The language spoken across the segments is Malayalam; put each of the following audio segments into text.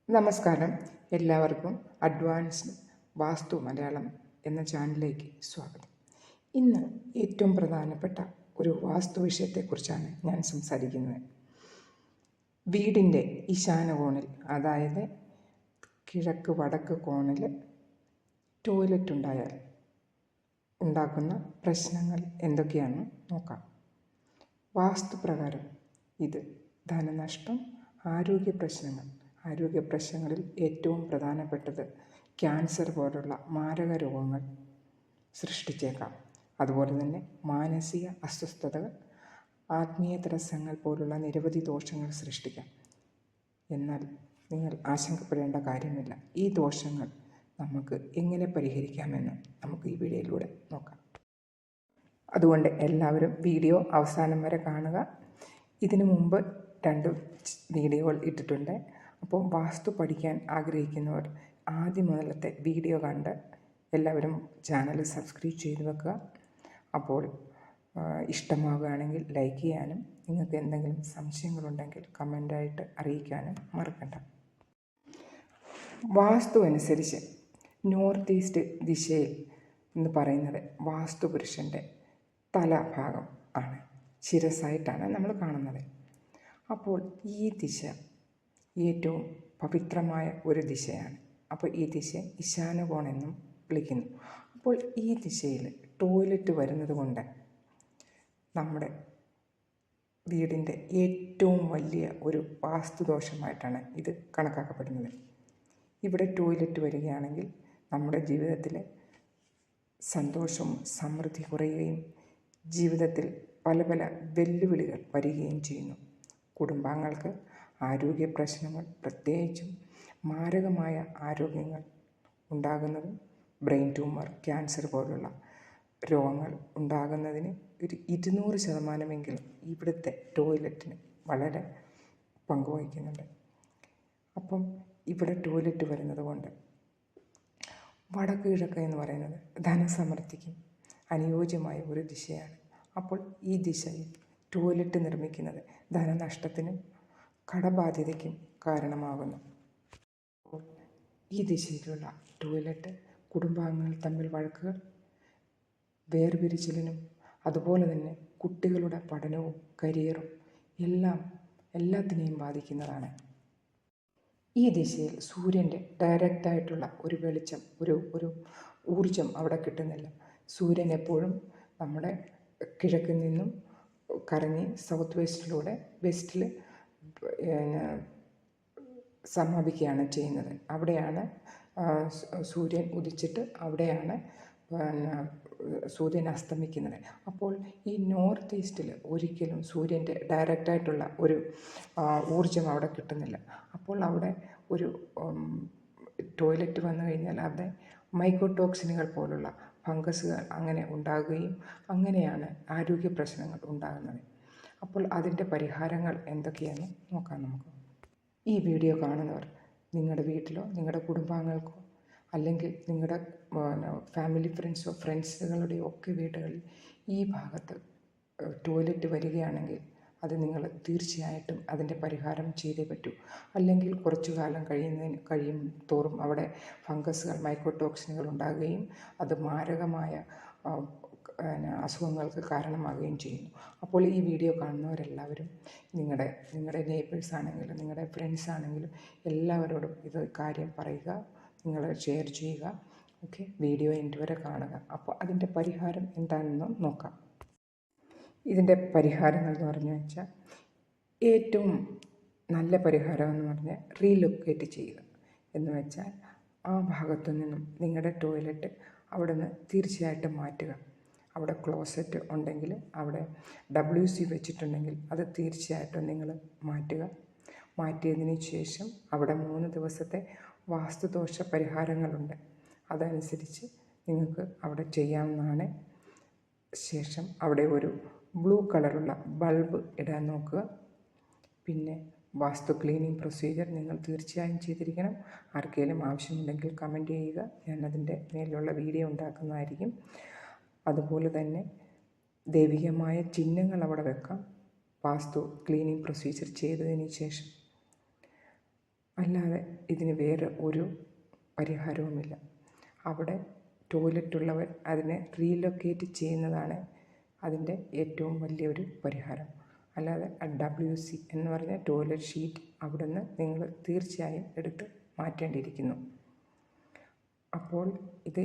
നമസ്കാരം. എല്ലാവർക്കും അഡ്വാൻസ്ഡ് വാസ്തു മലയാളം എന്ന ചാനലിലേക്ക് സ്വാഗതം. ഇന്ന് ഏറ്റവും പ്രധാനപ്പെട്ട ഒരു വാസ്തു വിഷയത്തെക്കുറിച്ചാണ് ഞാൻ സംസാരിക്കുന്നത്. വീടിൻ്റെ ഈശാന കോണിൽ, അതായത് കിഴക്ക് വടക്ക് കോണിൽ ടോയ്ലറ്റ് ഉണ്ടായാൽ ഉണ്ടാക്കുന്ന പ്രശ്നങ്ങൾ എന്തൊക്കെയാണെന്ന് നോക്കാം. വാസ്തുപ്രകാരം ഇത് ധനനഷ്ടം, ആരോഗ്യ പ്രശ്നങ്ങളിൽ ഏറ്റവും പ്രധാനപ്പെട്ടത് ക്യാൻസർ പോലുള്ള മാരക രോഗങ്ങൾ സൃഷ്ടിച്ചേക്കാം. അതുപോലെ തന്നെ മാനസിക അസ്വസ്ഥതകൾ, ആത്മീയ തടസ്സങ്ങൾ പോലുള്ള നിരവധി ദോഷങ്ങൾ സൃഷ്ടിക്കാം. എന്നാൽ നിങ്ങൾ ആശങ്കപ്പെടേണ്ട കാര്യമില്ല. ഈ ദോഷങ്ങൾ നമുക്ക് എങ്ങനെ പരിഹരിക്കാമെന്ന് നമുക്ക് ഈ വീഡിയോയിലൂടെ നോക്കാം. അതുകൊണ്ട് എല്ലാവരും വീഡിയോ അവസാനം വരെ കാണുക. ഇതിനു മുമ്പ് 2 വീഡിയോകൾ ഇട്ടിട്ടുണ്ട്. അപ്പോൾ വാസ്തു പഠിക്കാൻ ആഗ്രഹിക്കുന്നവർ ആദ്യം മുതലത്തെ വീഡിയോ കണ്ട് എല്ലാവരും ചാനൽ സബ്സ്ക്രൈബ് ചെയ്ത് വെക്കുക. അപ്പോൾ ഇഷ്ടമാവുകയാണെങ്കിൽ ലൈക്ക് ചെയ്യാനും നിങ്ങൾക്ക് എന്തെങ്കിലും സംശയങ്ങളുണ്ടെങ്കിൽ കമൻ്റായിട്ട് അറിയിക്കാനും മറക്കണ്ട. വാസ്തു അനുസരിച്ച് നോർത്ത് ഈസ്റ്റ് ദിശയിൽ എന്ന് പറയുന്നത് വാസ്തു പുരുഷൻ്റെ തലഭാഗം ആണ്, ശിരസായിട്ടാണ് നമ്മൾ കാണുന്നത്. അപ്പോൾ ഈ ദിശ ഏറ്റവും പവിത്രമായ ഒരു ദിശയാണ്. അപ്പോൾ ഈ ദിശയെ ഈശാനകോൺ എന്നും വിളിക്കുന്നു. അപ്പോൾ ഈ ദിശയിൽ ടോയ്ലറ്റ് വരുന്നത് കൊണ്ട് നമ്മുടെ വീടിൻ്റെ ഏറ്റവും വലിയ ഒരു വാസ്തുദോഷമായിട്ടാണ് ഇത് കണക്കാക്കപ്പെടുന്നത്. ഇവിടെ ടോയ്ലറ്റ് വരികയാണെങ്കിൽ നമ്മുടെ ജീവിതത്തിൽ സന്തോഷവും സമൃദ്ധി കുറയുകയും ജീവിതത്തിൽ പല പല വെല്ലുവിളികൾ വരികയും ചെയ്യുന്നു. കുടുംബാംഗങ്ങൾക്ക് ആരോഗ്യ പ്രശ്നങ്ങൾ, പ്രത്യേകിച്ചും മാരകമായ ആരോഗ്യങ്ങൾ ഉണ്ടാകുന്നതും ബ്രെയിൻ ട്യൂമർ, ക്യാൻസർ പോലുള്ള രോഗങ്ങൾ ഉണ്ടാകുന്നതിന് ഒരു 200% ഇവിടുത്തെ ടോയ്ലറ്റിന് വളരെ പങ്കുവഹിക്കുന്നുണ്ട്. അപ്പം ഇവിടെ ടോയ്ലറ്റ് വരുന്നത് കൊണ്ട് വടക്ക് കിഴക്ക് എന്ന് പറയുന്നത് ധനസമൃദ്ധിക്കും അനുയോജ്യമായ ഒരു ദിശയാണ്. അപ്പോൾ ഈ ദിശയിൽ ടോയ്ലറ്റ് നിർമ്മിക്കുന്നത് ധനനഷ്ടത്തിനും കടബാധ്യതയ്ക്കും കാരണമാകുന്നു. അപ്പോൾ ഈ ദിശയിലുള്ള ടോയ്ലറ്റ് കുടുംബാംഗങ്ങൾ തമ്മിൽ വഴക്കുകൾ, വേർപിരിച്ചിലിനും അതുപോലെ തന്നെ കുട്ടികളുടെ പഠനവും കരിയറും എല്ലാത്തിനെയും ബാധിക്കുന്നതാണ്. ഈ ദിശയിൽ സൂര്യൻ്റെ ഡയറക്റ്റായിട്ടുള്ള ഒരു വെളിച്ചം, ഒരു ഊർജം അവിടെ കിട്ടുന്നില്ല. സൂര്യൻ എപ്പോഴും നമ്മുടെ കിഴക്കിൽ നിന്നും കറങ്ങി സൗത്ത് വെസ്റ്റിൽ സമാപിക്കുകയാണ് ചെയ്യുന്നത്. അവിടെയാണ് സൂര്യൻ ഉദിച്ചിട്ട് അവിടെയാണ് സൂര്യൻ അസ്തമിക്കുന്നത്. അപ്പോൾ ഈ നോർത്ത് ഈസ്റ്റിൽ ഒരിക്കലും സൂര്യൻ്റെ ഡയറക്റ്റായിട്ടുള്ള ഒരു ഊർജം അവിടെ കിട്ടുന്നില്ല. അപ്പോൾ അവിടെ ഒരു ടോയ്ലറ്റ് വന്നു കഴിഞ്ഞാൽ അവിടെ മൈക്കോടോക്സിനുകൾ പോലുള്ള ഫംഗസുകൾ അങ്ങനെ ഉണ്ടാകുകയും അങ്ങനെയാണ് ആരോഗ്യ പ്രശ്നങ്ങൾ ഉണ്ടാകുന്നത്. അപ്പോൾ അതിൻ്റെ പരിഹാരങ്ങൾ എന്തൊക്കെയാണെന്ന് നോക്കാം നമുക്ക്. ഈ വീഡിയോ കാണുന്നവർ നിങ്ങളുടെ വീട്ടിലോ നിങ്ങളുടെ കുടുംബാംഗങ്ങൾക്കോ അല്ലെങ്കിൽ നിങ്ങളുടെ ഫാമിലി ഫ്രണ്ട്സുകളുടെയോ ഒക്കെ വീടുകളിൽ ഈ ഭാഗത്ത് ടോയ്ലറ്റ് വരികയാണെങ്കിൽ അത് നിങ്ങൾ തീർച്ചയായിട്ടും അതിൻ്റെ പരിഹാരം ചെയ്തേ പറ്റൂ. അല്ലെങ്കിൽ കുറച്ചു കാലം കഴിയും തോറും അവിടെ ഫംഗസുകൾ, മൈക്കോടോക്സിനുകൾ ഉണ്ടാകുകയും അത് മാരകമായ അസുഖങ്ങൾക്ക് കാരണമാകുകയും ചെയ്യുന്നു. അപ്പോൾ ഈ വീഡിയോ കാണുന്നവരെല്ലാവരും നിങ്ങളുടെ നെയ്ബേഴ്സ് ആണെങ്കിലും നിങ്ങളുടെ ഫ്രണ്ട്സ് ആണെങ്കിലും എല്ലാവരോടും ഇത് കാര്യം പറയുക, നിങ്ങൾ ഷെയർ ചെയ്യുക. ഓക്കെ, വീഡിയോ എൻഡ് വരെ കാണുക. അപ്പോൾ അതിൻ്റെ പരിഹാരം എന്താണെന്ന് നോക്കാം. ഇതിൻ്റെ പരിഹാരങ്ങൾ എന്ന് പറഞ്ഞു വെച്ചാൽ ഏറ്റവും നല്ല പരിഹാരം എന്ന് പറഞ്ഞാൽ റീലൊക്കേറ്റ് ചെയ്യുക എന്ന് വെച്ചാൽ ആ ഭാഗത്തു നിന്നും നിങ്ങളുടെ ടോയ്ലറ്റ് അവിടെ നിന്ന് തീർച്ചയായിട്ടും മാറ്റുക. അവിടെ ക്ലോസറ്റ് ഉണ്ടെങ്കിൽ അവിടെ WC വെച്ചിട്ടുണ്ടെങ്കിൽ അത് തീർച്ചയായിട്ടും നിങ്ങൾ മാറ്റുക. മാറ്റിയതിന് ശേഷം അവിടെ 3 ദിവസത്തെ വാസ്തുദോഷ പരിഹാരങ്ങളുണ്ട്. അതനുസരിച്ച് നിങ്ങൾക്ക് അവിടെ ചെയ്യാവുന്നതാണ്. ശേഷം അവിടെ ഒരു ബ്ലൂ കളറുള്ള ബൾബ് ഇടാൻ നോക്കുക. പിന്നെ വാസ്തു ക്ലീനിങ് പ്രൊസീജിയർ നിങ്ങൾ തീർച്ചയായും ചെയ്തിരിക്കണം. ആർക്കെങ്കിലും ആവശ്യമുണ്ടെങ്കിൽ കമൻറ്റ് ചെയ്യുക, ഞാനതിൻ്റെ മേലുള്ള വീഡിയോ ഉണ്ടാക്കുന്നതായിരിക്കും. അതുപോലെ തന്നെ ദൈവികമായ ചിഹ്നങ്ങൾ അവിടെ വെക്കാം വാസ്തു ക്ലീനിങ് പ്രൊസീജിയർ ചെയ്തതിന് ശേഷം. അല്ലാതെ ഇതിന് വേറെ ഒരു പരിഹാരവുമില്ല. അവിടെ ടോയ്ലറ്റുള്ളവർ അതിനെ റീലൊക്കേറ്റ് ചെയ്യുന്നതാണ് അതിൻ്റെ ഏറ്റവും വലിയൊരു പരിഹാരം. അല്ലാതെ WC എന്ന് പറഞ്ഞ ടോയ്ലറ്റ് ഷീറ്റ് അവിടുന്ന് നിങ്ങൾ തീർച്ചയായും എടുത്ത് മാറ്റേണ്ടിയിരിക്കുന്നു. അപ്പോൾ ഇത്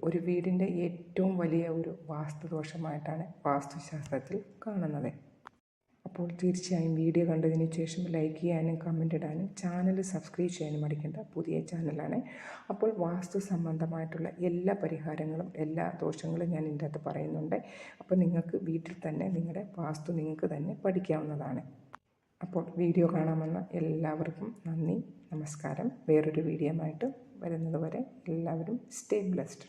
ഒരു വീടിൻ്റെ ഏറ്റവും വലിയ ഒരു വാസ്തുദോഷമായിട്ടാണ് വാസ്തുശാസ്ത്രത്തിൽ കാണുന്നത്. അപ്പോൾ തീർച്ചയായും വീഡിയോ കണ്ടതിന് ശേഷം ലൈക്ക് ചെയ്യാനും കമൻ്റ് ഇടാനും ചാനൽ സബ്സ്ക്രൈബ് ചെയ്യാനും മടിക്കേണ്ട. പുതിയ ചാനലാണ്. അപ്പോൾ വാസ്തു സംബന്ധമായിട്ടുള്ള എല്ലാ പരിഹാരങ്ങളും എല്ലാ ദോഷങ്ങളും ഞാൻ ഇതിൻ്റെ അകത്ത് പറയുന്നുണ്ട്. അപ്പോൾ നിങ്ങൾക്ക് വീട്ടിൽ തന്നെ നിങ്ങളുടെ വാസ്തു നിങ്ങൾക്ക് തന്നെ പഠിക്കാവുന്നതാണ്. അപ്പോൾ വീഡിയോ കാണാമെന്ന എല്ലാവർക്കും നന്ദി, നമസ്കാരം. വേറൊരു വീഡിയോ ആയിട്ട് വരുന്നത് വരെ എല്ലാവരും സ്റ്റേ ബ്ലെസ്ഡ്.